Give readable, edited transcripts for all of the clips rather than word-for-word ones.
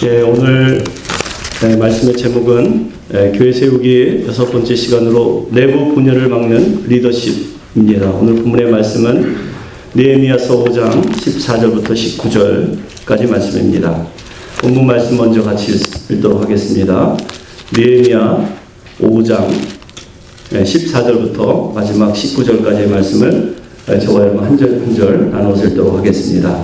오늘 말씀의 제목은 교회 세우기 6번째 시간으로 내부 분열을 막는 리더십입니다. 오늘 본문의 말씀은 느헤미야서 5장 14절부터 19절까지 말씀입니다. 본문 말씀 먼저 같이 읽도록 하겠습니다. 느헤미야 5장 14절부터 마지막 19절까지의 말씀을 저와 여러분 한 절 한 절 나눠서 읽도록 하겠습니다.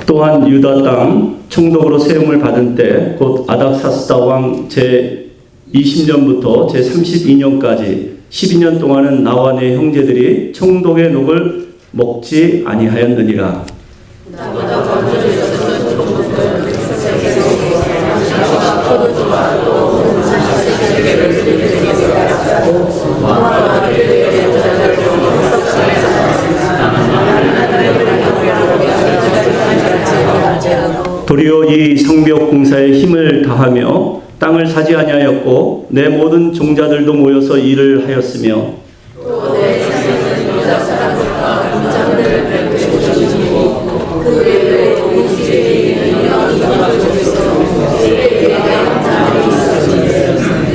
또한 유다 땅 총독으로 세움을 받은 때 곧 아닥사스다 왕 제 20년부터 제 32년까지 12년 동안은 나와 내 형제들이 총독의 녹을 먹지 아니하였느니라. 도리어 이 성벽 공사에 힘을 다하며 땅을 사지 아니하였고 내 모든 종자들도 모여서 일을 하였으며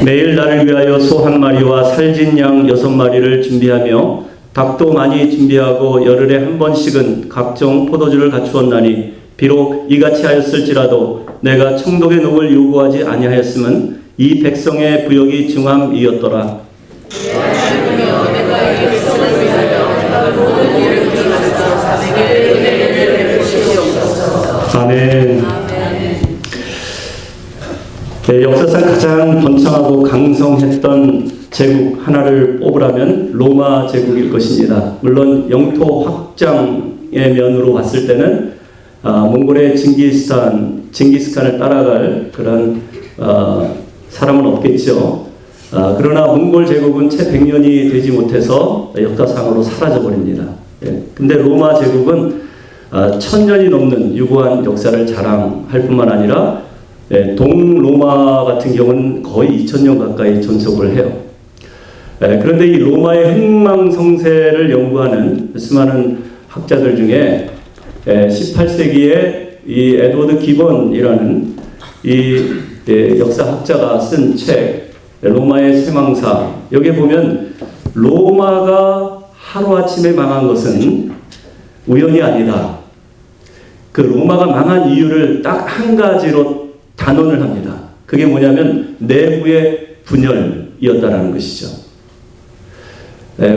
매일 나를 위하여 소 한 마리와 살진 양 6마리를 준비하며 닭도 많이 준비하고 열흘에 한 번씩은 각종 포도주를 갖추었나니 비록 이같이 하였을지라도 내가 총독의 녹을 요구하지 아니하였음은 이 백성의 부역이 중함이었더라. 아멘. 역사상 가장 번창하고 강성했던 제국 하나를 뽑으라면 로마 제국일 것입니다. 물론 영토 확장의 면으로 봤을 때는 몽골의 징기스칸을 따라갈 그런 사람은 없겠죠. 그러나 몽골 제국은 채 100년이 되지 못해서 역사상으로 사라져버립니다. 근데 로마 제국은 1000년이 넘는 유구한 역사를 자랑할 뿐만 아니라 동로마 같은 경우는 거의 2000년 가까이 존속을 해요. 그런데 이 로마의 흥망성쇠를 연구하는 수많은 학자들 중에 18세기에 이 에드워드 기본이라는 이 역사학자가 쓴 책 로마의 쇠망사, 여기에 보면 로마가 하루아침에 망한 것은 우연이 아니다. 그 로마가 망한 이유를 딱 한 가지로 단언을 합니다. 그게 뭐냐면 내부의 분열이었다라는 것이죠.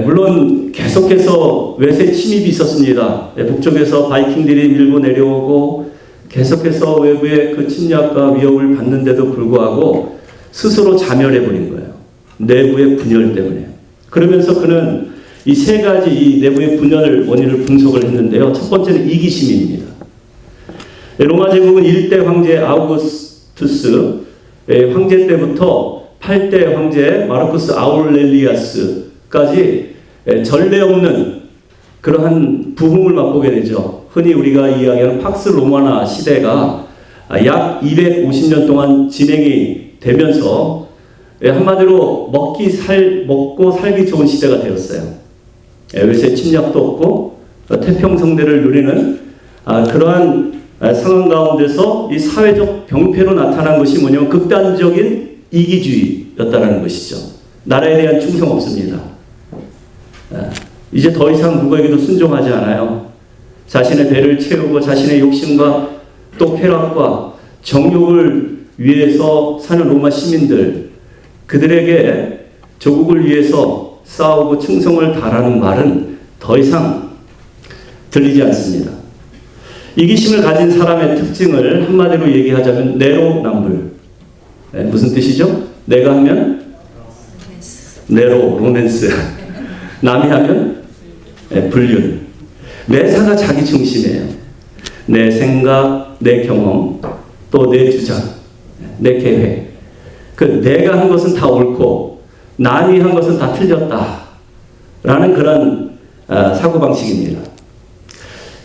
물론 계속해서 외세 침입이 있었습니다. 북쪽에서 바이킹들이 밀고 내려오고 계속해서 외부의 그 침략과 위협을 받는데도 불구하고 스스로 자멸해버린 거예요. 내부의 분열 때문에. 그러면서 그는 이 세 가지 이 내부의 분열 원인을 분석을 했는데요. 첫 번째는 이기심입니다. 로마 제국은 1대 황제 아우구스투스 황제 때부터 8대 황제 마르쿠스 아울렐리아스까지 전례 없는 그러한 부흥을 맛보게 되죠. 흔히 우리가 이야기하는 팍스 로마나 시대가 약 250년 동안 진행이 되면서 한마디로 먹고 살기 좋은 시대가 되었어요. 외세 침략도 없고 태평성대를 누리는 그러한 상황 가운데서 이 사회적 병폐로 나타난 것이 뭐냐면 극단적인 이기주의였다는 것이죠. 나라에 대한 충성 없습니다. 이제 더 이상 누구에게도 순종하지 않아요. 자신의 배를 채우고 자신의 욕심과 또 쾌락과 정욕을 위해서 사는 로마 시민들, 그들에게 조국을 위해서 싸우고 충성을 다하는 말은 더 이상 들리지 않습니다. 이기심을 가진 사람의 특징을 한마디로 얘기하자면 내로남불. 무슨 뜻이죠? 내가 하면 내로, 로맨스. 남이 하면 불륜. 매사가 자기 중심이에요. 내 생각, 내 경험, 또 내 주장, 내 계획. 그 내가 한 것은 다 옳고 남이 한 것은 다 틀렸다라는 그런 사고방식입니다.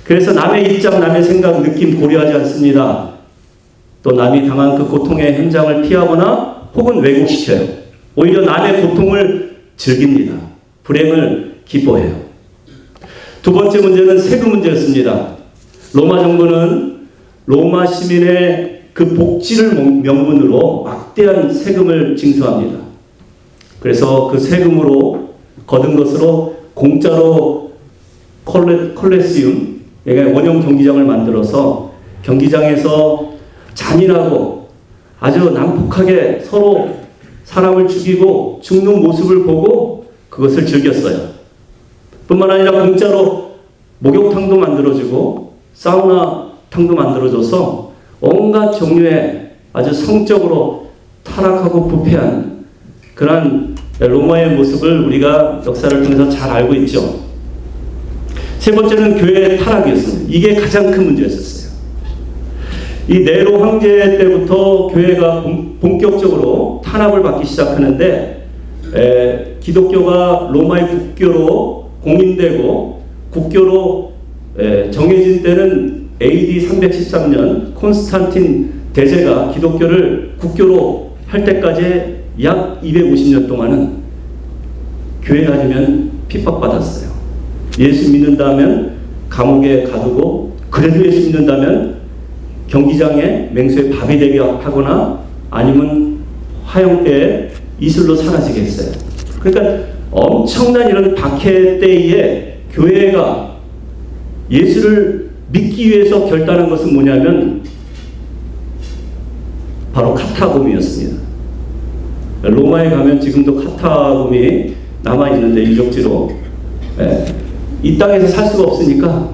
그래서 남의 입장, 남의 생각, 느낌 고려하지 않습니다. 또 남이 당한 그 고통의 현장을 피하거나 혹은 왜곡시켜요. 오히려 남의 고통을 즐깁니다. 불행을 기뻐해요. 두 번째 문제는 세금 문제였습니다. 로마 정부는 로마 시민의 그 복지를 명분으로 막대한 세금을 징수합니다. 그래서 그 세금으로 거둔 것으로 공짜로 콜레시움, 원형 경기장을 만들어서 경기장에서 잔인하고 아주 난폭하게 서로 사람을 죽이고 죽는 모습을 보고 그것을 즐겼어요. 뿐만 아니라 공짜로 목욕탕도 만들어주고 사우나탕도 만들어줘서 온갖 종류의 아주 성적으로 타락하고 부패한 그러한 로마의 모습을 우리가 역사를 통해서 잘 알고 있죠. 세 번째는 교회의 타락이었습니다. 이게 가장 큰 문제였었어요. 이 네로 황제 때부터 교회가 본격적으로 탄압을 받기 시작하는데 기독교가 로마의 국교로 공인되고 국교로 정해진 때는 AD 313년 콘스탄틴 대제가 기독교를 국교로 할 때까지 약 250년 동안은 교회 다니면 핍박받았어요. 예수 믿는다면 감옥에 가두고, 그래도 예수 믿는다면 경기장에 맹수의 밥이 되게 하거나 아니면 화형대에 이슬로 사라지게 했어요. 그러니까 엄청난 이런 박해 때에 교회가 예수를 믿기 위해서 결단한 것은 뭐냐면 바로 카타콤이었습니다. 로마에 가면 지금도 카타콤이 남아있는데 유적지로 이 땅에서 살 수가 없으니까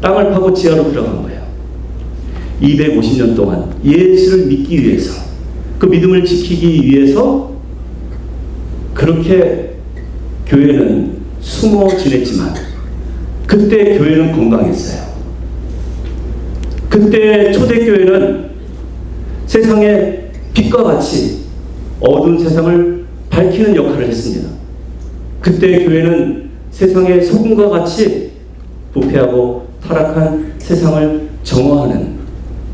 땅을 파고 지하로 들어간 거예요. 250년 동안 예수를 믿기 위해서, 그 믿음을 지키기 위해서 그렇게 교회는 숨어 지냈지만 그때 교회는 건강했어요. 그때 초대교회는 세상의 빛과 같이 어두운 세상을 밝히는 역할을 했습니다. 그때 교회는 세상의 소금과 같이 부패하고 타락한 세상을 정화하는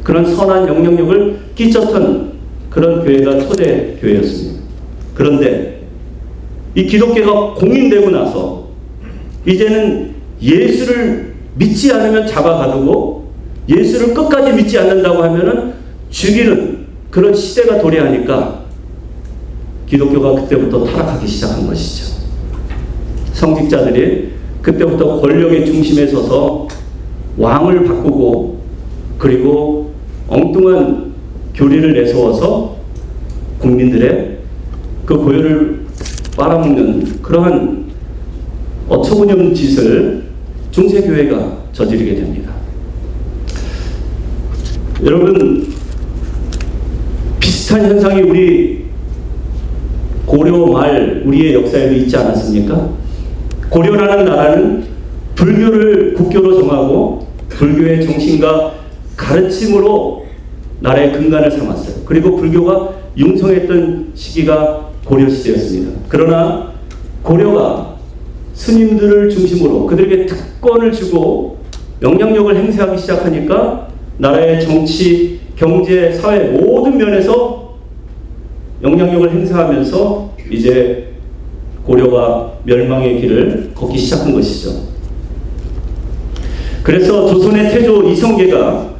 그런 선한 영향력을 끼쳤던 그런 교회가 초대 교회였습니다. 그런데 이 기독교가 공인되고 나서 이제는 예수를 믿지 않으면 잡아가두고 예수를 끝까지 믿지 않는다고 하면은 죽이는 그런 시대가 도래하니까 기독교가 그때부터 타락하기 시작한 것이죠. 성직자들이 그때부터 권력의 중심에 서서 왕을 바꾸고 그리고 엉뚱한 교리를 내세워서 국민들의 그 고열을 빨아먹는 그러한 어처구니없는 짓을 중세교회가 저지르게 됩니다. 여러분, 비슷한 현상이 우리 고려 말 우리의 역사에도 있지 않았습니까? 고려라는 나라는 불교를 국교로 정하고 불교의 정신과 가르침으로 나라의 근간을 삼았어요. 그리고 불교가 융성했던 시기가 고려시대였습니다. 그러나 고려가 스님들을 중심으로 그들에게 특권을 주고 영향력을 행사하기 시작하니까 나라의 정치, 경제, 사회 모든 면에서 영향력을 행사하면서 이제 고려가 멸망의 길을 걷기 시작한 것이죠. 그래서 조선의 태조 이성계가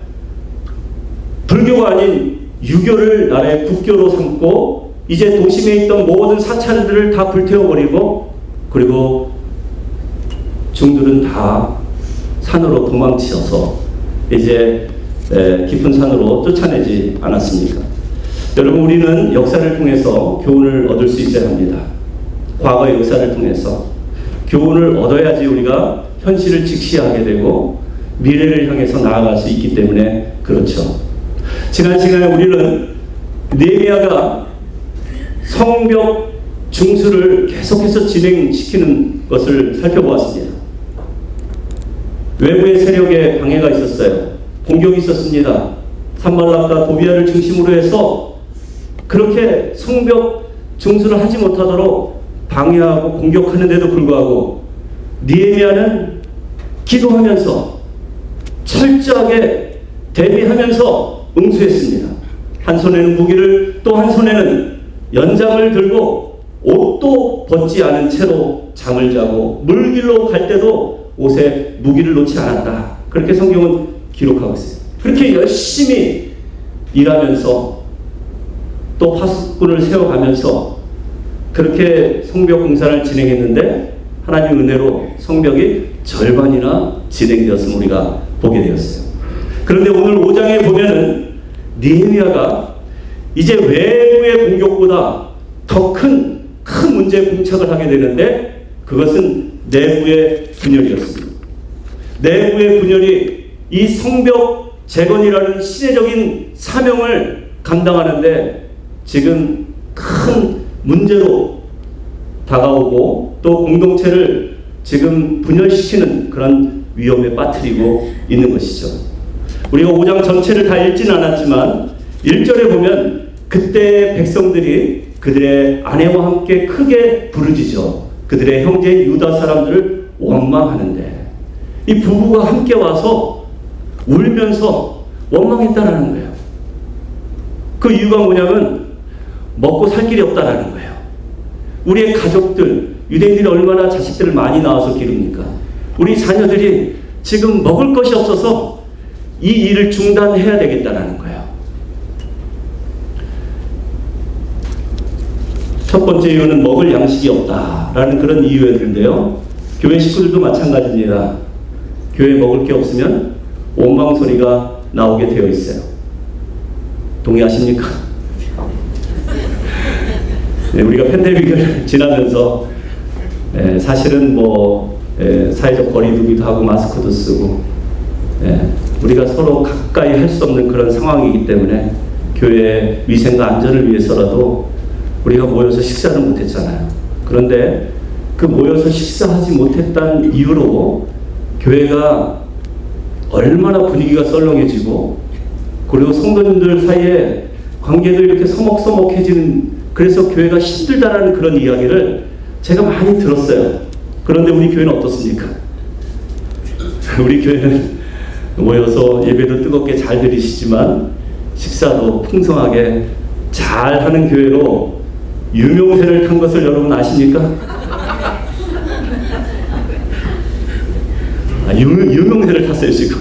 불교가 아닌 유교를 나라의 국교로 삼고 이제 도심에 있던 모든 사찰들을 다 불태워버리고 그리고 중들은 다 산으로 도망치셔서 이제 깊은 산으로 쫓아내지 않았습니까? 여러분, 우리는 역사를 통해서 교훈을 얻을 수 있어야 합니다. 과거의 역사를 통해서 교훈을 얻어야지 우리가 현실을 직시하게 되고 미래를 향해서 나아갈 수 있기 때문에 그렇죠. 지난 시간에 우리는 느헤미야가 성벽 중수를 계속해서 진행시키는 것을 살펴보았습니다. 외부의 세력에 방해가 있었어요. 공격이 있었습니다. 산발락과 도비아를 중심으로 해서 그렇게 성벽 중수를 하지 못하도록 방해하고 공격하는데도 불구하고 느헤미야는 기도하면서 철저하게 대비하면서 응수했습니다. 한 손에는 무기를 또 한 손에는 연장을 들고 옷도 벗지 않은 채로 잠을 자고 물길로 갈 때도 옷에 무기를 놓지 않았다. 그렇게 성경은 기록하고 있어요. 그렇게 열심히 일하면서 또 파수꾼을 세워가면서 그렇게 성벽 공사를 진행했는데 하나님 은혜로 성벽이 절반이나 진행되었음을 우리가 보게 되었어요. 그런데 오늘 5장에 보면은 느헤미야가 이제 외부의 공격보다 더 큰 문제에 봉착을 하게 되는데 그것은 내부의 분열이었습니다. 내부의 분열이 이 성벽 재건이라는 시대적인 사명을 감당하는데 지금 큰 문제로 다가오고 또 공동체를 지금 분열시키는 그런 위험에 빠뜨리고 있는 것이죠. 우리가 5장 전체를 다 읽지는 않았지만 1절에 보면 그때 백성들이 그들의 아내와 함께 크게 부르짖어 그들의 형제인 유다 사람들을 원망하는데 이 부부가 함께 와서 울면서 원망했다라는 거예요. 그 이유가 뭐냐면 먹고 살 길이 없다라는 거예요. 우리의 가족들, 유대인들이 얼마나 자식들을 많이 낳아서 기릅니까? 우리 자녀들이 지금 먹을 것이 없어서 이 일을 중단해야 되겠다라는 거예요. 첫 번째 이유는 먹을 양식이 없다라는 그런 이유였는데요. 교회 식구들도 마찬가지입니다. 교회에 먹을 게 없으면 원망 소리가 나오게 되어 있어요. 동의하십니까? 네, 우리가 팬데믹을 지나면서 사실은 사회적 거리두기도 하고 마스크도 쓰고 우리가 서로 가까이 할 수 없는 그런 상황이기 때문에 교회의 위생과 안전을 위해서라도 우리가 모여서 식사를 못했잖아요. 그런데 그 모여서 식사하지 못했다는 이유로 교회가 얼마나 분위기가 썰렁해지고 그리고 성도님들 사이에 관계도 이렇게 서먹서먹해지는 그래서 교회가 힘들다라는 그런 이야기를 제가 많이 들었어요. 그런데 우리 교회는 어떻습니까? 우리 교회는 모여서 예배도 뜨겁게 잘 드리시지만 식사도 풍성하게 잘 하는 교회로 유명세를 탄 것을 여러분 아십니까? 유명세를 탔어요 지금.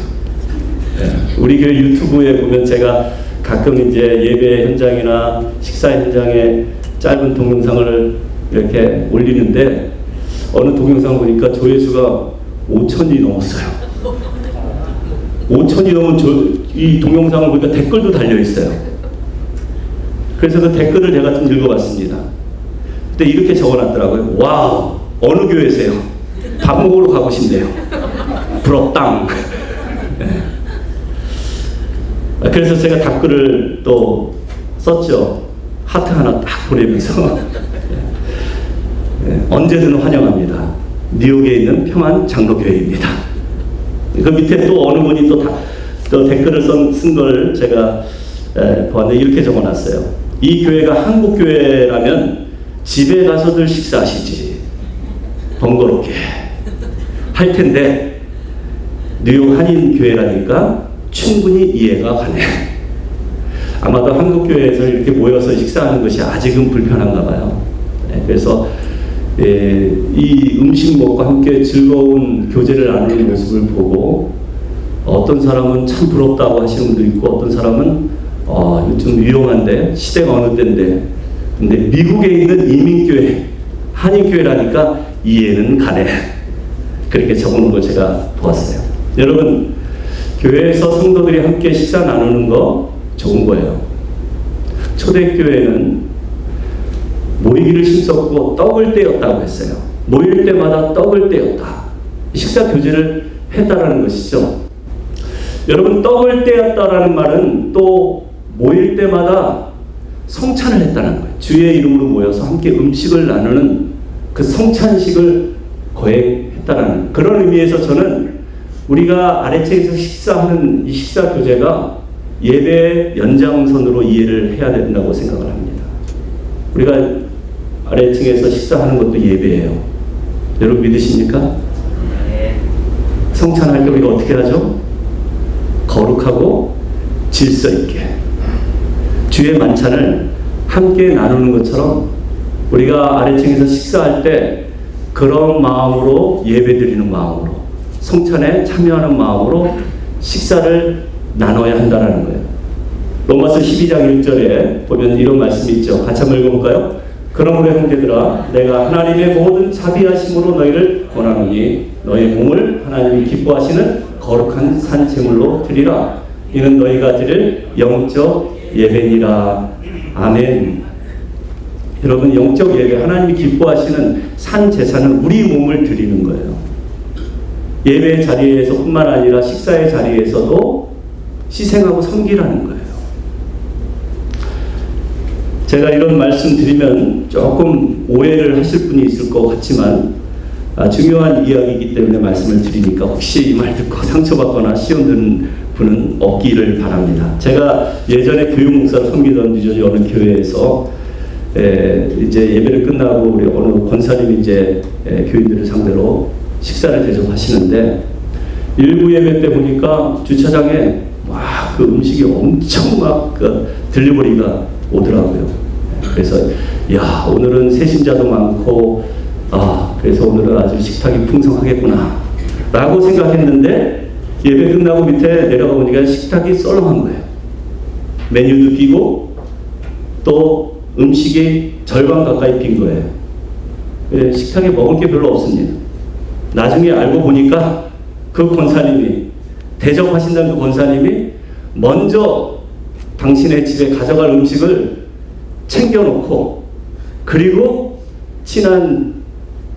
우리 교회 유튜브에 보면 제가 가끔 이제 예배 현장이나 식사 현장에 짧은 동영상을 이렇게 올리는데 어느 동영상 보니까 조회수가 5천이 넘었어요. 5천이 넘은 이 동영상을 보니까 댓글도 달려 있어요. 그래서 그 댓글을 제가 좀 읽어봤습니다. 그때 이렇게 적어놨더라고요. 와우, 어느 교회세요? 밥 먹으러 가고 싶네요. 부럽당. 그래서 제가 댓글을 또 썼죠. 하트 하나 딱 보내면서 언제든 환영합니다. 뉴욕에 있는 평안 장로교회입니다. 그 밑에 또 어느 분이 또 댓글을 쓴 걸 제가 보았는데 이렇게 적어놨어요. 이 교회가 한국 교회라면 집에 가서들 식사하시지 번거롭게 할 텐데 뉴욕 한인 교회라니까 충분히 이해가 가네. 아마도 한국 교회에서 이렇게 모여서 식사하는 것이 아직은 불편한가 봐요. 그래서 이 음식 먹고 함께 즐거운 교제를 나누는 모습을 보고 어떤 사람은 참 부럽다고 하시는 분도 있고 어떤 사람은 좀 위험한데 시대가 어느 때인데 근데 미국에 있는 이민교회 한인교회라니까 이해는 가네. 그렇게 적어놓은 걸 제가 보았어요. 여러분 교회에서 성도들이 함께 식사 나누는 거 좋은 거예요. 초대교회는 모이기를 힘썼고 떡을 떼었다고 했어요. 모일 때마다 떡을 떼었다. 식사 교제를 했다라는 것이죠. 여러분 떡을 떼었다라는 말은 또 모일 때마다 성찬을 했다는 거예요. 주의 이름으로 모여서 함께 음식을 나누는 그 성찬식을 거행했다라는 그런 의미에서 저는 우리가 아래층에서 식사하는 이 식사 교제가 예배의 연장선으로 이해를 해야 된다고 생각을 합니다. 우리가 아래층에서 식사하는 것도 예배예요. 여러분 믿으십니까? 성찬할 때 우리가 어떻게 하죠? 거룩하고 질서 있게 주의 만찬을 함께 나누는 것처럼 우리가 아래층에서 식사할 때 그런 마음으로 예배드리는 마음으로 성찬에 참여하는 마음으로 식사를 나눠야 한다라는 거예요. 로마서 12장 1절에 보면 이런 말씀이 있죠. 같이 한번 읽어볼까요? 그러므로 형제들아 내가 하나님의 모든 자비하심으로 너희를 권하노니 너희 몸을 하나님이 기뻐하시는 거룩한 산 제물로 드리라. 이는 너희가 드릴 영적 예배니라. 아멘. 여러분, 영적 예배, 하나님이 기뻐하시는 산 제사는 우리 몸을 드리는 거예요. 예배 자리에서 뿐만 아니라 식사의 자리에서도 희생하고 섬기라는 거예요. 제가 이런 말씀 드리면 조금 오해를 하실 분이 있을 것 같지만 중요한 이야기이기 때문에 말씀을 드리니까 혹시 이 말 듣고 상처받거나 시험 드는 분은 없기를 바랍니다. 제가 예전에 교육목사로 섬기던 뉴저지 어느 교회에서 이제 예배를 끝나고 우리 어느 권사님이 이제 교인들을 상대로 식사를 대접하시는데 일부 예배 때 보니까 주차장에 막 그 음식이 엄청 막 그 딜리버리가 오더라고요. 그래서 야, 오늘은 세신자도 많고 그래서 오늘은 아주 식탁이 풍성하겠구나 라고 생각했는데 예배 끝나고 밑에 내려가 보니까 식탁이 썰렁한 거예요. 메뉴도 비고 또 음식이 절반 가까이 빈 거예요. 식탁에 먹을 게 별로 없습니다. 나중에 알고 보니까 그 권사님이, 대접하신다는 그 권사님이 먼저 당신의 집에 가져갈 음식을 챙겨놓고 그리고 친한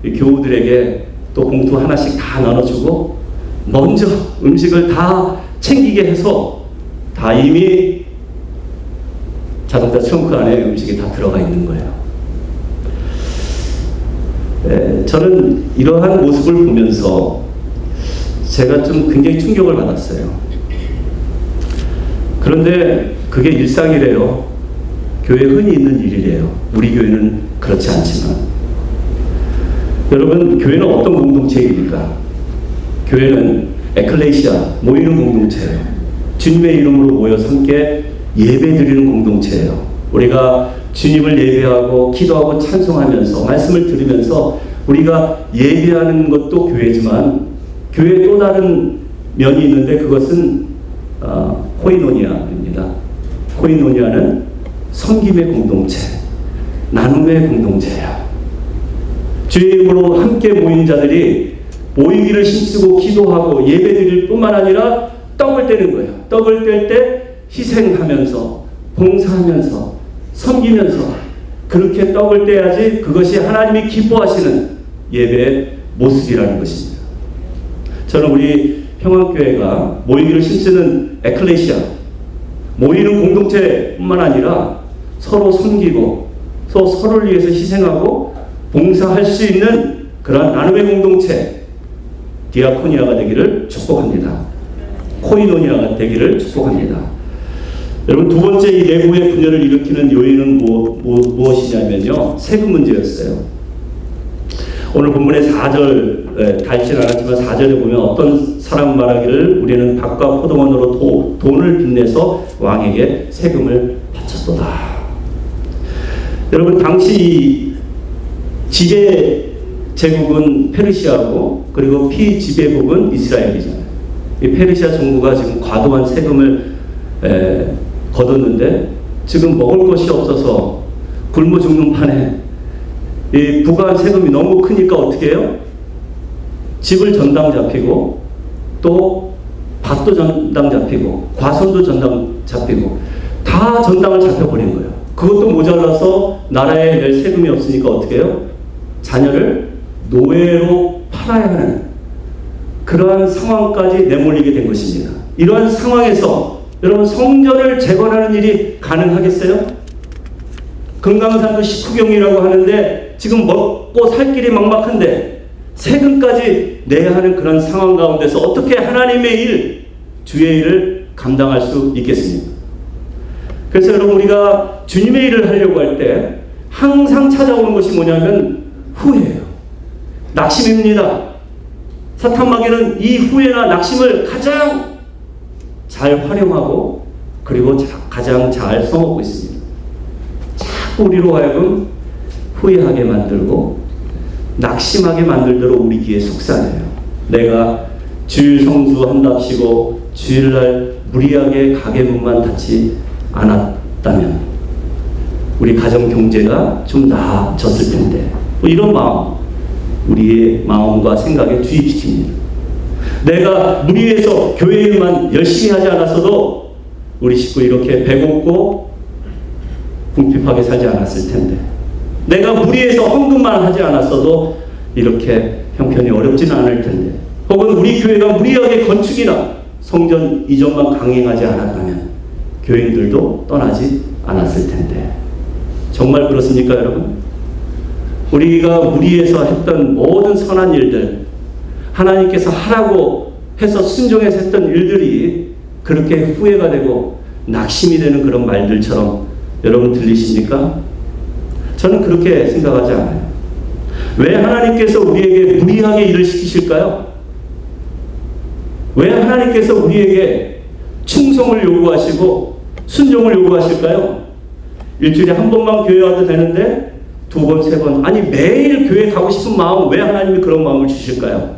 교우들에게 또 봉투 하나씩 다 나눠주고 먼저 음식을 다 챙기게 해서 다 이미 자동차 트렁크 안에 음식이 다 들어가 있는 거예요. 저는 이러한 모습을 보면서 제가 좀 굉장히 충격을 받았어요. 그런데 그게 일상이래요. 교회에 흔히 있는 일이래요. 우리 교회는 그렇지 않지만. 여러분, 교회는 어떤 공동체입니까? 교회는 에클레시아, 모이는 공동체예요. 주님의 이름으로 모여서 함께 예배드리는 공동체예요. 우리가 주님을 예배하고 기도하고 찬송하면서 말씀을 들으면서 우리가 예배하는 것도 교회지만 교회에 또 다른 면이 있는데 그것은 코이노니아입니다. 코이노니아는 섬김의 공동체, 나눔의 공동체야. 주의 이름으로 함께 모인 자들이 모이기를 힘쓰고 기도하고 예배드릴 뿐만 아니라 떡을 떼는 거예요. 떡을 뗄 때 희생하면서 봉사하면서 섬기면서 그렇게 떡을 떼야지 그것이 하나님이 기뻐하시는 예배의 모습이라는 것입니다. 저는 우리 평안교회가 모이기를 힘쓰는 에클레시아, 모이는 공동체뿐만 아니라 서로 섬기고 또 서로를 위해서 희생하고 봉사할 수 있는 그러한 나눔의 공동체, 디아코니아가 되기를 축복합니다. 코이노니아가 되기를 축복합니다. 여러분, 두 번째 이 내부의 분열을 일으키는 요인은 무엇이냐면요, 세금 문제였어요. 오늘 본문의 4절 닳진 않았지만 4절에 보면 어떤 사람 말하기를 우리는 밭과 포도원으로 돈을 빚내서 왕에게 세금을 바쳤도다. 여러분, 당시 지배 제국은 페르시아고 그리고 피지배국은 이스라엘이잖아요. 이 페르시아 정부가 지금 과도한 세금을 거뒀는데 지금 먹을 것이 없어서 굶어 죽는 판에 이 부과한 세금이 너무 크니까 어떻게 해요? 집을 전당 잡히고 또 밭도 전당 잡히고 과선도 전당 잡히고 다 전당을 잡혀버린 거예요. 그것도 모자라서 나라에 낼 세금이 없으니까 어떻게 해요? 자녀를 노예로 팔아야 하는 그러한 상황까지 내몰리게 된 것입니다. 이러한 상황에서 여러분, 성전을 재건하는 일이 가능하겠어요? 금강산도 식후경이라고 하는데 지금 먹고 살 길이 막막한데 세금까지 내야 하는 그런 상황 가운데서 어떻게 하나님의 일, 주의 일을 감당할 수 있겠습니까? 그래서 여러분, 우리가 주님의 일을 하려고 할 때 항상 찾아오는 것이 뭐냐면 후회예요. 낙심입니다. 사탄 마귀는 이 후회나 낙심을 가장 잘 활용하고 그리고 가장 잘 써먹고 있습니다. 자꾸 우리로 하여금 후회하게 만들고 낙심하게 만들도록 우리 귀에 속삭여요. 내가 주일 성수한답시고 주일날 무리하게 가게 문만 닫지 않았다면 우리 가정 경제가 좀 나아졌을 텐데, 이런 마음, 우리의 마음과 생각에 주입시킵니다. 내가 무리해서 교회 일만 열심히 하지 않았어도 우리 식구 이렇게 배고프고 궁핍하게 살지 않았을 텐데, 내가 무리해서 헌금만 하지 않았어도 이렇게 형편이 어렵지는 않을 텐데, 혹은 우리 교회가 무리하게 건축이나 성전 이전만 강행하지 않았다면 교인들도 떠나지 않았을 텐데. 정말 그렇습니까, 여러분? 우리가 무리해서 했던 모든 선한 일들, 하나님께서 하라고 해서 순종해서 했던 일들이 그렇게 후회가 되고 낙심이 되는 그런 말들처럼 여러분 들리십니까? 저는 그렇게 생각하지 않아요. 왜 하나님께서 우리에게 무리하게 일을 시키실까요? 왜 하나님께서 우리에게 충성을 요구하시고 순종을 요구하실까요? 일주일에 한 번만 교회 와도 되는데 두 번, 세 번, 아니 매일 교회 가고 싶은 마음, 왜 하나님이 그런 마음을 주실까요?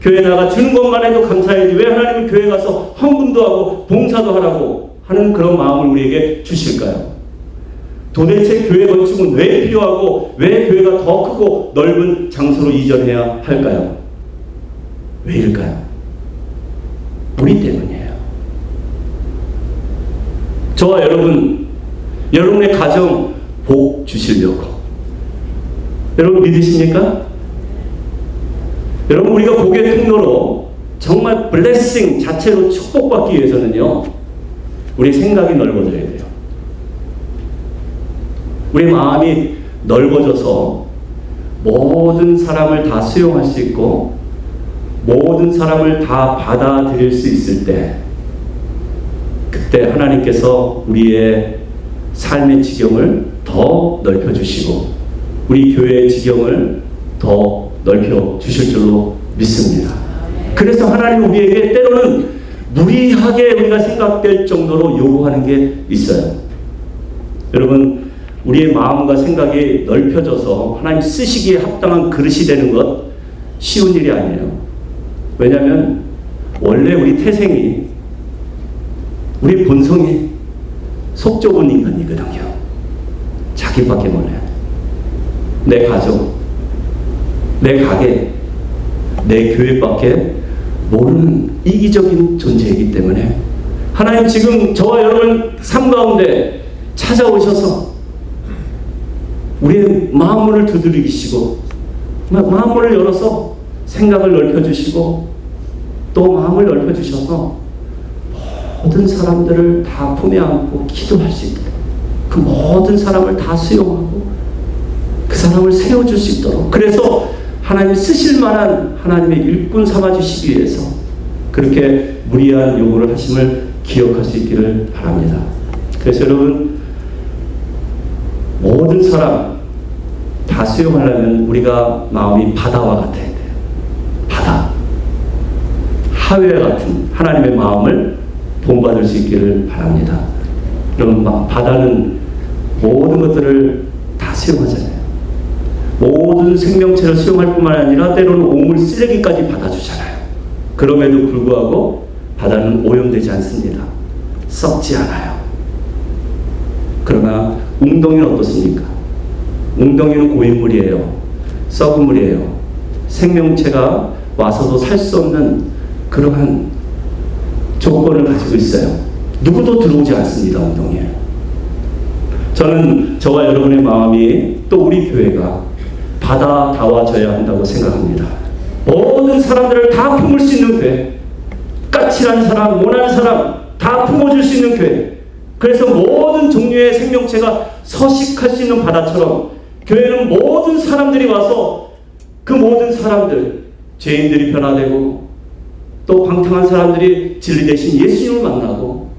교회 나가 주는 것만 해도 감사해야지 왜 하나님은 교회 가서 헌금도 하고 봉사도 하라고 하는 그런 마음을 우리에게 주실까요? 도대체 교회 건축은 왜 필요하고 왜 교회가 더 크고 넓은 장소로 이전해야 할까요? 왜일까요? 우리 때문이에요. 저와 여러분의 가정 복 주시려고. 여러분 믿으십니까? 여러분, 우리가 복의 통로로 정말 블레싱 자체로 축복받기 위해서는요, 우리 생각이 넓어져야 돼요. 우리 마음이 넓어져서 모든 사람을 다 수용할 수 있고 모든 사람을 다 받아들일 수 있을 때, 그때 하나님께서 우리의 삶의 지경을 더 넓혀주시고 우리 교회의 지경을 더 넓혀주실 줄로 믿습니다. 그래서 하나님은 우리에게 때로는 무리하게 우리가 생각될 정도로 요구하는 게 있어요. 여러분, 우리의 마음과 생각이 넓혀져서 하나님 쓰시기에 합당한 그릇이 되는 것 쉬운 일이 아니에요. 왜냐하면 원래 우리 태생이, 우리 본성이 속 좁은 인간이거든요. 자기밖에 몰라요. 내 가족, 내 가게, 내 교회밖에 모르는 이기적인 존재이기 때문에 하나님 지금 저와 여러분 삶 가운데 찾아오셔서 우리의 마음문을 두드리시고 마음문을 열어서 생각을 넓혀주시고 또 마음을 넓혀주셔서 모든 사람들을 다 품에 안고 기도할 수 있도록, 그 모든 사람을 다 수용하고 그 사람을 세워줄 수 있도록, 그래서 하나님이 쓰실 만한 하나님의 일꾼 삼아주시기 위해서 그렇게 무리한 요구를 하심을 기억할 수 있기를 바랍니다. 그래서 여러분, 모든 사람 다 수용하려면 우리가 마음이 바다와 같아야 돼요. 바다, 하회와 같은 하나님의 마음을 본받을 수 있기를 바랍니다. 여러분, 바다는 모든 것들을 다 수용하잖아요. 모든 생명체를 수용할 뿐만 아니라 때로는 오물 쓰레기까지 받아주잖아요. 그럼에도 불구하고 바다는 오염되지 않습니다. 썩지 않아요. 그러나 웅덩이는 어떻습니까? 웅덩이는 고인물이에요. 썩은 물이에요. 생명체가 와서도 살 수 없는 그러한 조건을 가지고 있어요. 누구도 들어오지 않습니다, 웅덩이에. 저는 저와 여러분의 마음이 또 우리 교회가 바다다워져야 한다고 생각합니다. 모든 사람들을 다 품을 수 있는 교회, 까칠한 사람, 모난 사람 다 품어줄 수 있는 교회, 그래서 모든 종류의 생명체가 서식할 수 있는 바다처럼 교회는 모든 사람들이 와서 그 모든 사람들, 죄인들이 변화되고 또 방탕한 사람들이 진리 대신 예수님을 만나고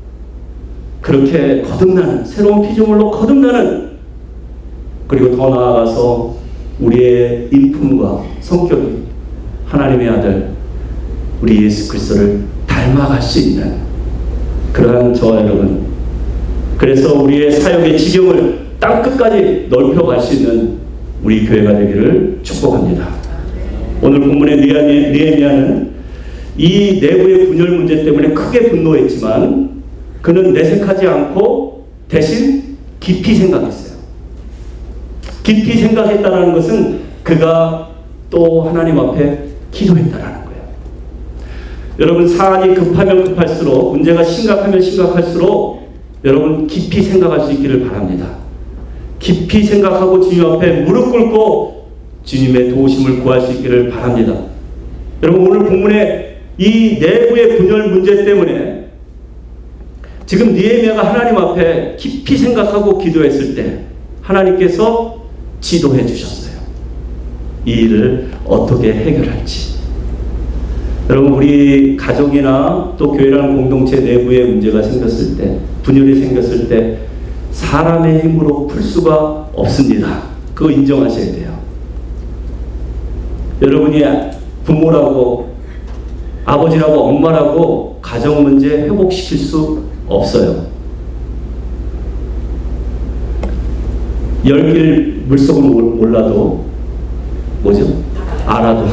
그렇게 거듭나는, 새로운 피조물로 거듭나는, 그리고 더 나아가서 우리의 인품과 성격이 하나님의 아들 우리 예수 그리스도를 닮아갈 수 있는 그러한 저와 여러분, 그래서 우리의 사역의 지경을 땅끝까지 넓혀갈 수 있는 우리 교회가 되기를 축복합니다. 오늘 본문의 느헤미야는 이 내부의 분열 문제 때문에 크게 분노했지만 그는 내색하지 않고 대신 깊이 생각했어요. 깊이 생각했다는 것은 그가 또 하나님 앞에 기도했다라는 거예요. 여러분, 사안이 급하면 급할수록, 문제가 심각하면 심각할수록 여러분 깊이 생각할 수 있기를 바랍니다. 깊이 생각하고 주님 앞에 무릎 꿇고 주님의 도우심을 구할 수 있기를 바랍니다. 여러분, 오늘 본문의 이 내부의 분열 문제 때문에 지금 느헤미야가 하나님 앞에 깊이 생각하고 기도했을 때 하나님께서 지도해 주셨어요. 이 일을 어떻게 해결할지. 여러분, 우리 가족이나 또 교회라는 공동체 내부에 문제가 생겼을 때, 분열이 생겼을 때 사람의 힘으로 풀 수가 없습니다. 그거 인정하셔야 돼요. 여러분이 부모라고, 아버지라고, 엄마라고 가정 문제 회복시킬 수 없어요. 열길 물속은 몰라도, 뭐죠? 알아도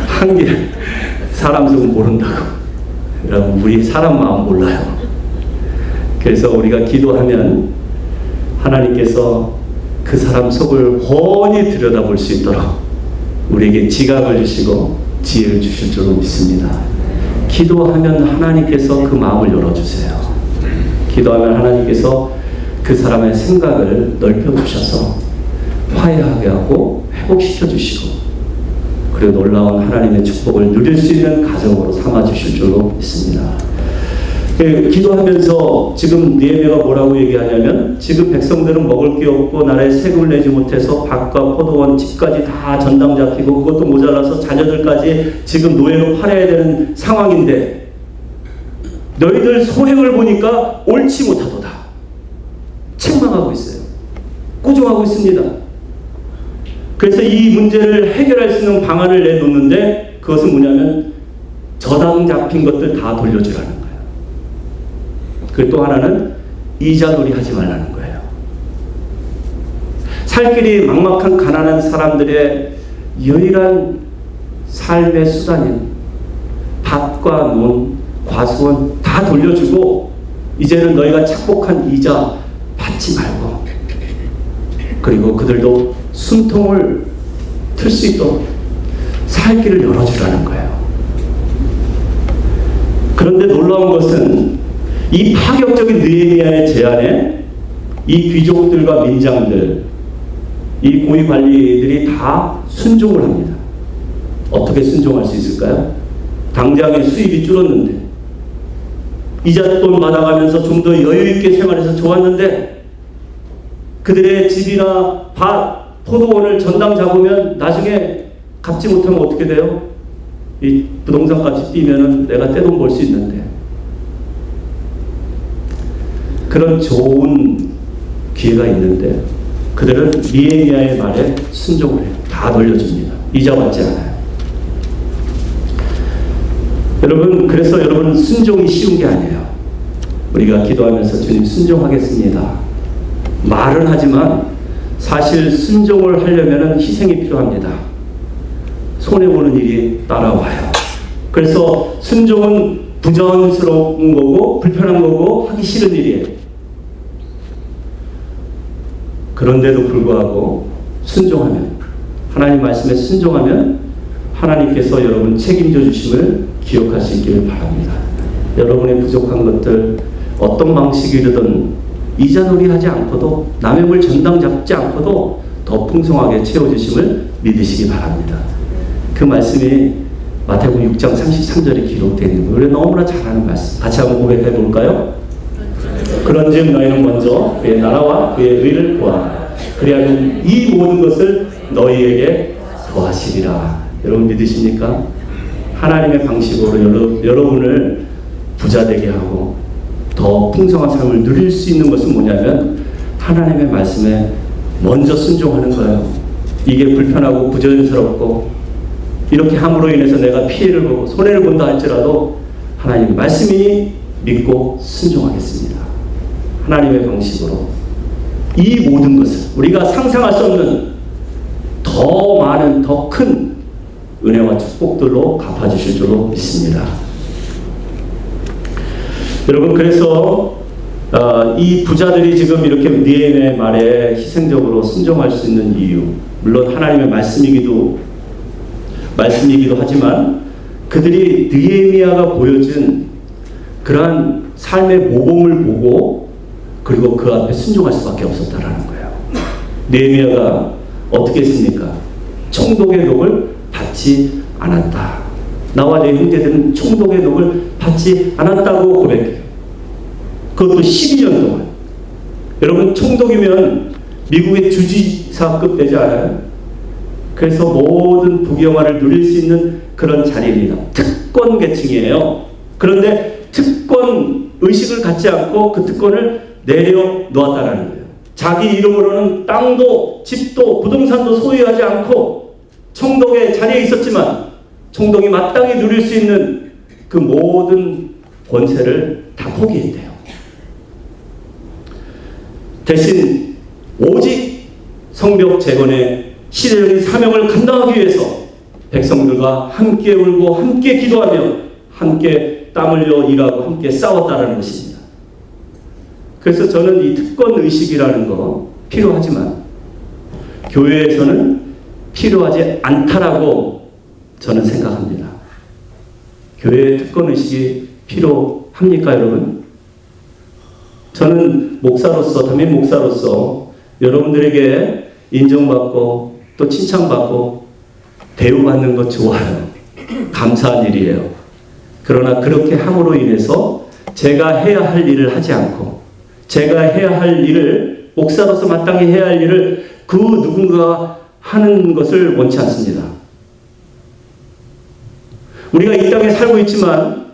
한길 사람 속은 모른다고. 여러분, 우리 사람 마음 몰라요. 그래서 우리가 기도하면 하나님께서 그 사람 속을 훤히 들여다볼 수 있도록 우리에게 지각을 주시고 지혜를 주실 줄로 믿습니다. 기도하면 하나님께서 그 마음을 열어주세요. 기도하면 하나님께서 그 사람의 생각을 넓혀주셔서 화해하게 하고 회복시켜 주시고, 그리고 놀라운 하나님의 축복을 누릴 수 있는 가정으로 삼아주실 줄로 믿습니다. 기도하면서 지금 느헤미야가 뭐라고 얘기하냐면, 지금 백성들은 먹을 게 없고 나라에 세금을 내지 못해서 밭과 포도원, 집까지 다 전당 잡히고 그것도 모자라서 자녀들까지 지금 노예로 팔아야 되는 상황인데 너희들 소행을 보니까 옳지 못하도다. 책망하고 있어요. 꾸중하고 있습니다. 그래서 이 문제를 해결할 수 있는 방안을 내놓는데, 그것은 뭐냐면 저당 잡힌 것들 다 돌려주라는 거예요. 그리고 또 하나는 이자놀이 하지 말라는 거예요. 살 길이 막막한 가난한 사람들의 유일한 삶의 수단인 밭과 논, 과수원 다 돌려주고, 이제는 너희가 착복한 이자 받지 말고, 그리고 그들도 숨통을 틀 수 있도록 살 길을 열어주라는 거예요. 그런데 놀라운 것은 이 파격적인 느헤미야의 제안에 이 귀족들과 민장들, 이 고위 관리들이 다 순종을 합니다. 어떻게 순종할 수 있을까요? 당장의 수입이 줄었는데, 이잣돈 받아가면서 좀 더 여유있게 생활해서 좋았는데, 그들의 집이나 밭, 포도원을 전당 잡으면 나중에 갚지 못하면 어떻게 돼요? 이 부동산 값이 뛰면은 내가 떼돈 벌 수 있는데, 그런 좋은 기회가 있는데 그들은 느헤미야의 말에 순종을 해요. 다 돌려줍니다. 이자 받지 않아요. 여러분, 그래서 여러분, 순종이 쉬운 게 아니에요. 우리가 기도하면서 주님 순종하겠습니다 말은 하지만 사실 순종을 하려면 희생이 필요합니다. 손해보는 일이 따라와요. 그래서 순종은 부자연스러운 거고 불편한 거고 하기 싫은 일이에요. 그런데도 불구하고 순종하면, 하나님 말씀에 순종하면 하나님께서 여러분 책임져 주심을 기억할 수 있기를 바랍니다. 여러분의 부족한 것들 어떤 방식이든 이자놀이 하지 않고도, 남의 물 전당 잡지 않고도 더 풍성하게 채워주심을 믿으시기 바랍니다. 그 말씀이 마태복음 6장 33절에 기록되어 있는 거예요. 우리 너무나 잘 아는 말씀. 같이 한번 고백해 볼까요? 그런즉 너희는 먼저 그의 나라와 그의 의를 구하라. 그리하면 이 모든 것을 너희에게 더하시리라. 여러분 믿으십니까? 하나님의 방식으로 여러분을 부자 되게 하고 더 풍성한 삶을 누릴 수 있는 것은 뭐냐면 하나님의 말씀에 먼저 순종하는 거예요. 이게 불편하고 부자연스럽고 이렇게 함으로 인해서 내가 피해를 보고 손해를 본다 할지라도 하나님 말씀이니 믿고 순종하겠습니다. 하나님의 방식으로 이 모든 것을 우리가 상상할 수 없는 더 많은 더 큰 은혜와 축복들로 갚아주실 줄로 믿습니다. 여러분, 그래서 이 부자들이 지금 이렇게 느헤미야의 말에 희생적으로 순종할 수 있는 이유, 물론 하나님의 말씀이기도 하지만 그들이 느헤미야가 보여준 그러한 삶의 모범을 보고 그리고 그 앞에 순종할 수밖에 없었다라는 거예요. 느헤미야가 어떻게 했습니까? 총독의 녹을 받지 않았다. 나와 내 형제들은 총독의 녹을 받지 않았다고 고백해요. 그것도 12년 동안. 여러분, 총독이면 미국의 주지사급 되지 않아요? 그래서 모든 부귀영화를 누릴 수 있는 그런 자리입니다. 특권 계층이에요. 그런데 특권 의식을 갖지 않고 그 특권을 내려놓았다는 거예요. 자기 이름으로는 땅도 집도 부동산도 소유하지 않고 총독의 자리에 있었지만 총독이 마땅히 누릴 수 있는 그 모든 권세를 다 포기했대요. 대신 오직 성벽 재건의 시대적인 사명을 감당하기 위해서 백성들과 함께 울고 함께 기도하며 함께 땀 흘려 일하고 함께 싸웠다는 것입니다. 그래서 저는 이 특권 의식이라는 거 필요하지만 교회에서는 필요하지 않다라고 저는 생각합니다. 교회의 특권 의식이 필요합니까, 여러분? 저는 목사로서, 담임 목사로서 여러분들에게 인정받고 또 칭찬받고 대우받는 것 좋아요. 감사한 일이에요. 그러나 그렇게 함으로 인해서 제가 해야 할 일을 하지 않고 제가 해야 할 일을, 목사로서 마땅히 해야 할 일을 그 누군가가 하는 것을 원치 않습니다. 우리가 이 땅에 살고 있지만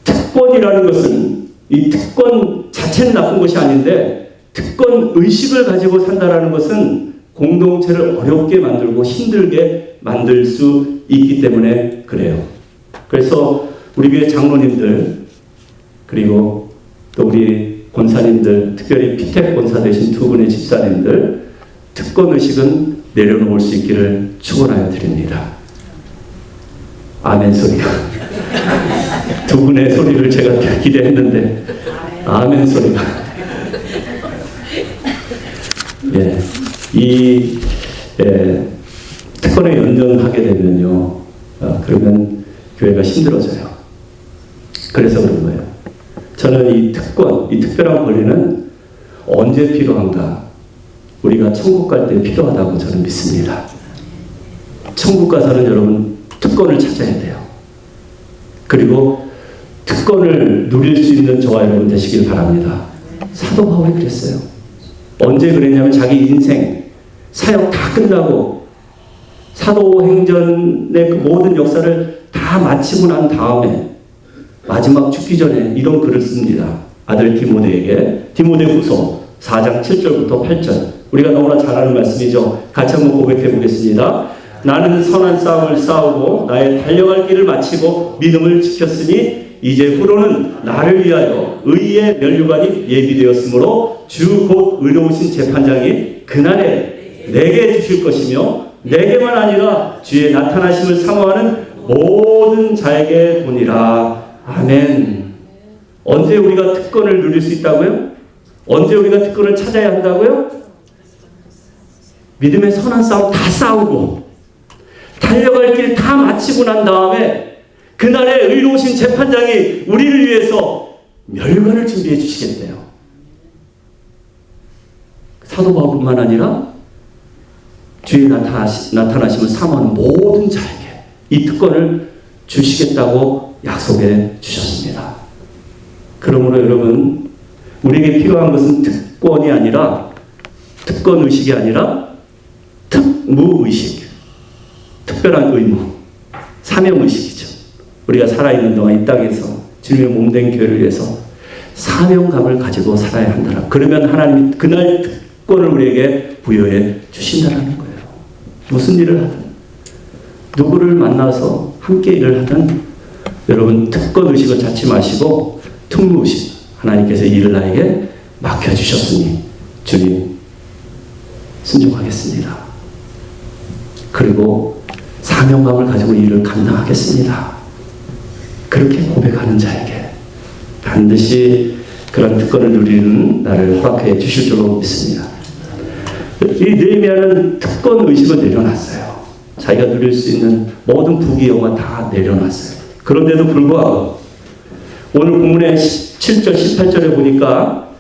특권이라는 것은, 이 특권 자체는 나쁜 것이 아닌데 특권 의식을 가지고 산다라는 것은 공동체를 어렵게 만들고 힘들게 만들 수 있기 때문에 그래요. 그래서 우리 교회 장로님들 그리고 또 우리 권사님들, 특별히 피택 권사 되신 두 분의 집사님들, 특권 의식은 내려놓을 수 있기를 축원하여 드립니다. 아멘 소리가 두 분의 소리를 제가 기대했는데 아멘 소리가 이 특권에 연연하게 되면요, 그러면 교회가 힘들어져요. 그래서 그런 거예요. 저는 이 특권, 이 특별한 권리는 언제 필요한가? 우리가 천국 갈 때 필요하다고 저는 믿습니다. 천국 가서는 여러분 특권을 찾아야 돼요. 그리고 특권을 누릴 수 있는 저와 여러분 되시길 바랍니다. 사도 바울이 그랬어요. 언제 그랬냐면 자기 인생 사역 다 끝나고 사도행전의 그 모든 역사를 다 마치고 난 다음에 마지막 죽기 전에 이런 글을 씁니다. 아들 디모데에게, 디모데후서 4장 7절부터 8절. 우리가 너무나 잘 아는 말씀이죠. 같이 한번 고백해 보겠습니다. 나는 선한 싸움을 싸우고 나의 달려갈 길을 마치고 믿음을 지켰으니 이제 후로는 나를 위하여 의의 면류관이 예비되었으므로 주 곧 의로우신 재판장이 그날에 내게 주실 것이며 내게만 아니라 주의 나타나심을 사모하는 모든 자에게 도니라. 아멘. 언제 우리가 특권을 누릴 수 있다고요? 언제 우리가 특권을 찾아야 한다고요? 믿음의 선한 싸움 다 싸우고 달려갈 길 다 마치고 난 다음에 그날에 의로우신 재판장이 우리를 위해서 멸관을 준비해 주시겠대요. 사도 바울뿐만 아니라 주의 나타나심을 사모하는 모든 자에게 이 특권을 주시겠다고 약속해 주셨습니다. 그러므로 여러분, 우리에게 필요한 것은 특권이 아니라, 특권 의식이 아니라 특무의식, 특별한 의무, 사명의식이죠. 우리가 살아있는 동안 이 땅에서 주님의 몸된 교회를 위해서 사명감을 가지고 살아야 한다. 그러면 하나님이 그날 특권을 우리에게 부여해 주신다는 거예요. 무슨 일을 하든, 누구를 만나서 함께 일을 하든 여러분 특권 의식을 찾지 마시고 특무의식, 하나님께서 일을 나에게 맡겨주셨으니 주님 순종하겠습니다. 그리고 사명감을 가지고 이 일을 감당하겠습니다. 그렇게 고백하는 자에게 반드시 그런 특권을 누리는 나를 허락해 주실 줄로 믿습니다. 이 느헤미야는 특권 의식을 내려놨어요. 자기가 누릴 수 있는 모든 부귀영화 다 내려놨어요. 그런데도 불구하고 오늘 본문의 17절, 18절에 보니까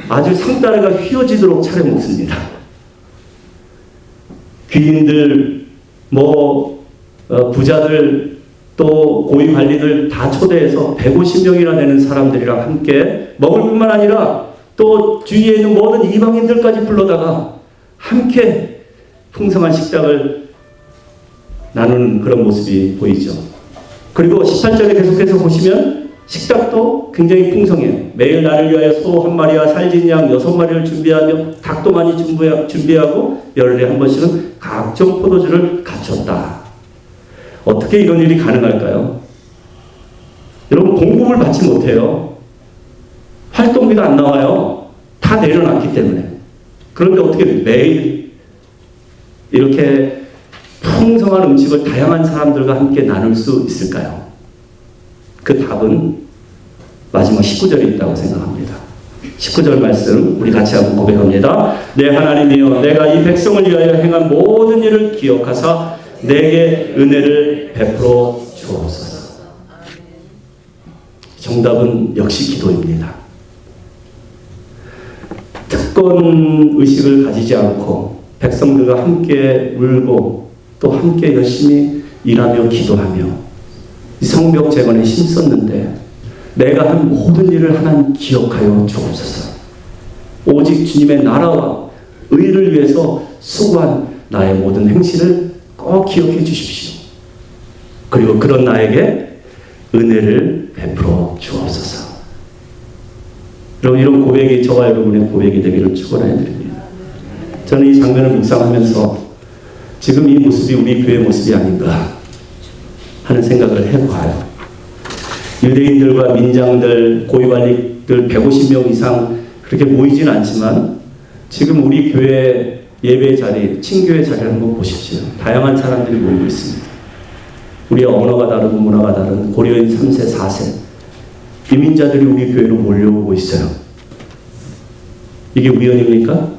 아주 상다리가 휘어지도록 차려먹습니다. 귀인들, 부자들, 또 고위 관리들 다 초대해서 150명이나 되는 사람들이랑 함께 먹을 뿐만 아니라 또 주위에 있는 모든 이방인들까지 불러다가 함께 풍성한 식탁을 나누는 그런 모습이 보이죠. 그리고 18절에 계속해서 보시면 식탁도 굉장히 풍성해요. 매일 나를 위하여 소 한 마리와 살진 양 6마리를 준비하며 닭도 많이 준비하고 열흘에 한 번씩은 각종 포도주를 갖췄다. 어떻게 이런 일이 가능할까요? 여러분, 공급을 받지 못해요. 활동비도 안 나와요. 다 내려놨기 때문에. 그런데 어떻게 매일 이렇게 풍성한 음식을 다양한 사람들과 함께 나눌 수 있을까요? 그 답은 마지막 19절에 있다고 생각합니다. 19절 말씀 우리 같이 한번 고백합니다. 내 하나님이여, 내가 이 백성을 위하여 행한 모든 일을 기억하사 내게 은혜를 베풀어 주옵소서. 정답은 역시 기도입니다. 특권 의식을 가지지 않고 백성들과 함께 울고 또 함께 열심히 일하며 기도하며 이 성벽 재건에 힘썼는데 내가 한 모든 일을 하나님 기억하여 주옵소서. 오직 주님의 나라와 의를 위해서 수고한 나의 모든 행실을 꼭 기억해 주십시오. 그리고 그런 나에게 은혜를 베풀어 주옵소서. 여러분, 이런 고백이 저와 여러분의 고백이 되기를 축원해 드립니다. 저는 이 장면을 묵상하면서 지금 이 모습이 우리 교회 모습이 아닌가 하는 생각을 해봐요. 유대인들과 민장들, 고위관리들 150명 이상 그렇게 모이진 않지만 지금 우리 교회 예배 자리, 친교회 자리를 한번 보십시오. 다양한 사람들이 모이고 있습니다. 우리의 언어가 다르고 문화가 다른 고려인 3세, 4세 이민자들이 우리 교회로 몰려오고 있어요. 이게 우연입니까?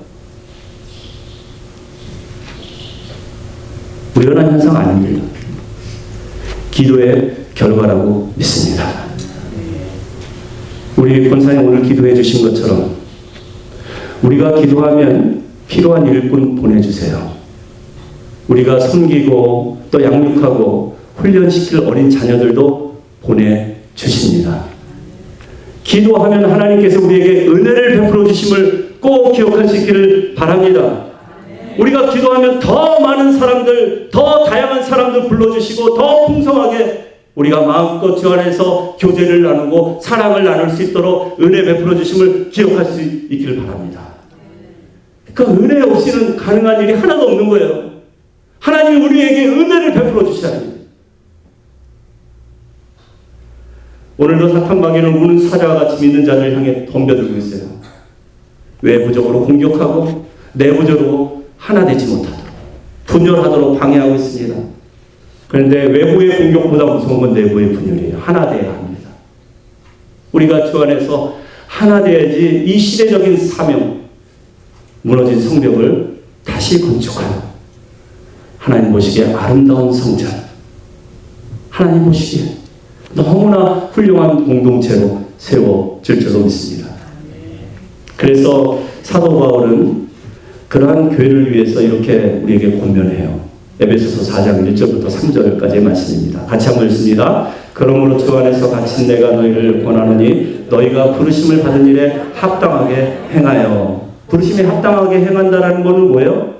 우연한 현상 아닙니다. 기도의 결과라고 믿습니다. 우리 권사님 오늘 기도해 주신 것처럼 우리가 기도하면 필요한 일꾼 보내주세요. 우리가 섬기고 또 양육하고 훈련시킬 어린 자녀들도 보내주십니다. 기도하면 하나님께서 우리에게 은혜를 베풀어 주심을 꼭 기억하시기를 바랍니다. 우리가 기도하면 더 많은 사람들, 더 다양한 사람들 불러주시고 더 풍성하게 우리가 마음껏 주 안에서 교제를 나누고 사랑을 나눌 수 있도록 은혜 베풀어 주심을 기억할 수 있기를 바랍니다. 그 은혜 없이는 가능한 일이 하나도 없는 거예요. 하나님이 우리에게 은혜를 베풀어 주셔야 합니다. 오늘도 사탄 마귀는 우는 사자와 같이 믿는 자를 향해 덤벼들고 있어요. 외부적으로 공격하고 내부적으로 하나 되지 못하도록 분열하도록 방해하고 있습니다. 그런데 외부의 공격보다 무서운 건 내부의 분열이에요. 하나 되어야 합니다. 우리가 주 안에서 하나 되어야지 이 시대적인 사명, 무너진 성벽을 다시 건축하여 하나님 보시기에 아름다운 성전, 하나님 보시기에 너무나 훌륭한 공동체로 세워질 줄로 믿습니다. 그래서 사도 바울은 그러한 교회를 위해서 이렇게 우리에게 권면해요. 에베소서 4장 1절부터 3절까지의 말씀입니다. 같이 한번 읽습니다. 그러므로 주 안에서 갇힌 내가 너희를 권하노니 너희가 부르심을 받은 일에 합당하게 행하여. 부르심에 합당하게 행한다라는 것은 뭐예요?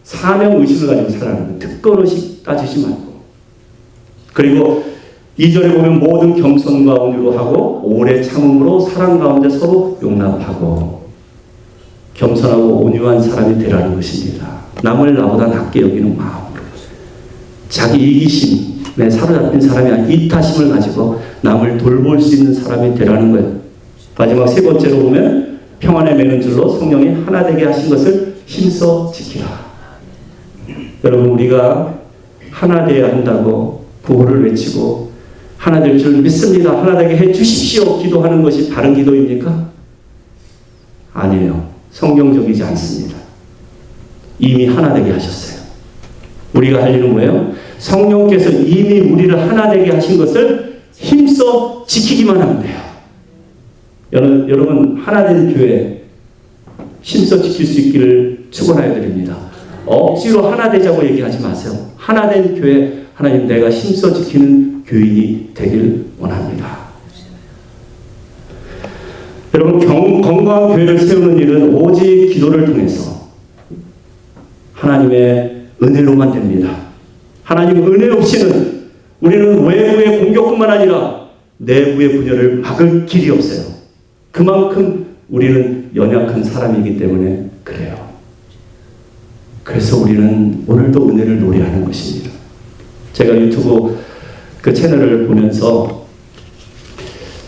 사명의식을 가지고 살아가는 거예요. 특권의식 따지지 말고. 그리고 2절에 보면 모든 겸손과 온유로 하고 오래 참음으로 사랑 가운데 서로 용납하고. 겸손하고 온유한 사람이 되라는 것입니다. 남을 나보다 낮게 여기는 마음으로. 자기 이기심에 사로잡힌 사람이 아닌 이타심을 가지고 남을 돌볼 수 있는 사람이 되라는 거예요. 마지막 세 번째로 보면 평안에 매는 줄로 성령이 하나 되게 하신 것을 힘써 지키라. 여러분, 우리가 하나 되어야 한다고 구호를 외치고 하나 될 줄 믿습니다, 하나 되게 해 주십시오 기도하는 것이 바른 기도입니까? 아니에요. 성경적이지 않습니다. 이미 하나 되게 하셨어요. 우리가 할 일은 뭐예요? 성령께서 이미 우리를 하나 되게 하신 것을 힘써 지키기만 하면 돼요. 여러분 하나 된 교회 힘써 지킬 수 있기를 축원하여 드립니다. 억지로 하나 되자고 얘기하지 마세요. 하나 된 교회, 하나님 내가 힘써 지키는 교인이 되길 원합니다. 여러분 건강한 교회를 세우는 일은 오직 기도를 통해서 하나님의 은혜로만 됩니다. 하나님 은혜 없이는 우리는 외부의 공격뿐만 아니라 내부의 분열을 막을 길이 없어요. 그만큼 우리는 연약한 사람이기 때문에 그래요. 그래서 우리는 오늘도 은혜를 노래하는 것입니다. 제가 유튜브 그 채널을 보면서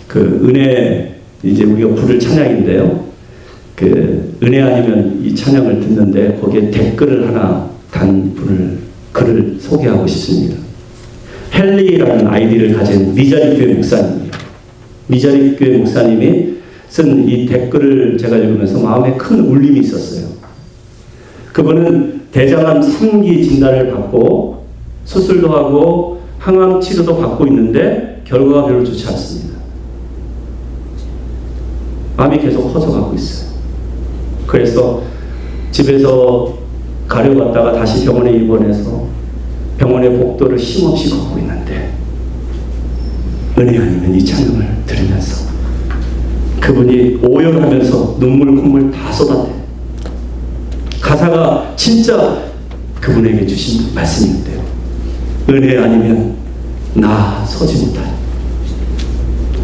그 은혜 이제 우리가 부를 찬양인데요. 그 은혜 아니면 이 찬양을 듣는데 거기에 댓글을 하나 단 분을 글을 소개하고 싶습니다. 헨리라는 아이디를 가진 미자립교회 목사님이에요. 미자립교회 목사님이 쓴 이 댓글을 제가 읽으면서 마음에 큰 울림이 있었어요. 그분은 대장암 3기 진단을 받고 수술도 하고 항암 치료도 받고 있는데 결과가 별로 좋지 않습니다. 암이 계속 커져가고 있어요. 그래서 집에서 가려갔다가 다시 병원에 입원해서 병원의 복도를 힘없이 걷고 있는데 은혜 아니면 이 찬양을 들으면서 그분이 오열하면서 눈물 콧물 다 쏟았대요. 가사가 진짜 그분에게 주신 말씀인데요. 은혜 아니면 나 서지 못하리.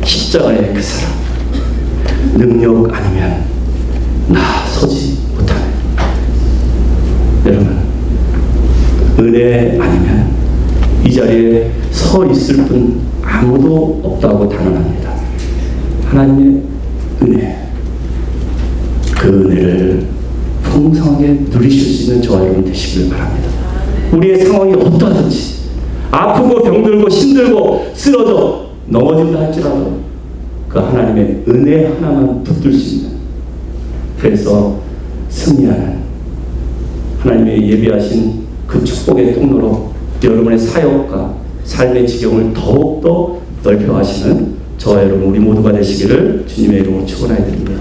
십자가의 그 사람. 능력 아니면 나 서지 못하네. 여러분, 은혜 아니면 이 자리에 서 있을 분 아무도 없다고 단언합니다. 하나님의 은혜, 그 은혜를 풍성하게 누리실 수 있는 저와 여러분 되시길 바랍니다. 우리의 상황이 어떠하든지 아프고 병들고 힘들고 쓰러져 넘어진다 할지라도 그 하나님의 은혜 하나만 붙들 수 있는, 그래서 승리하는 하나님의 예비하신 그 축복의 통로로 여러분의 사역과 삶의 지경을 더욱더 넓혀가시는 저와 여러분 우리 모두가 되시기를 주님의 이름으로 축원하여 드립니다.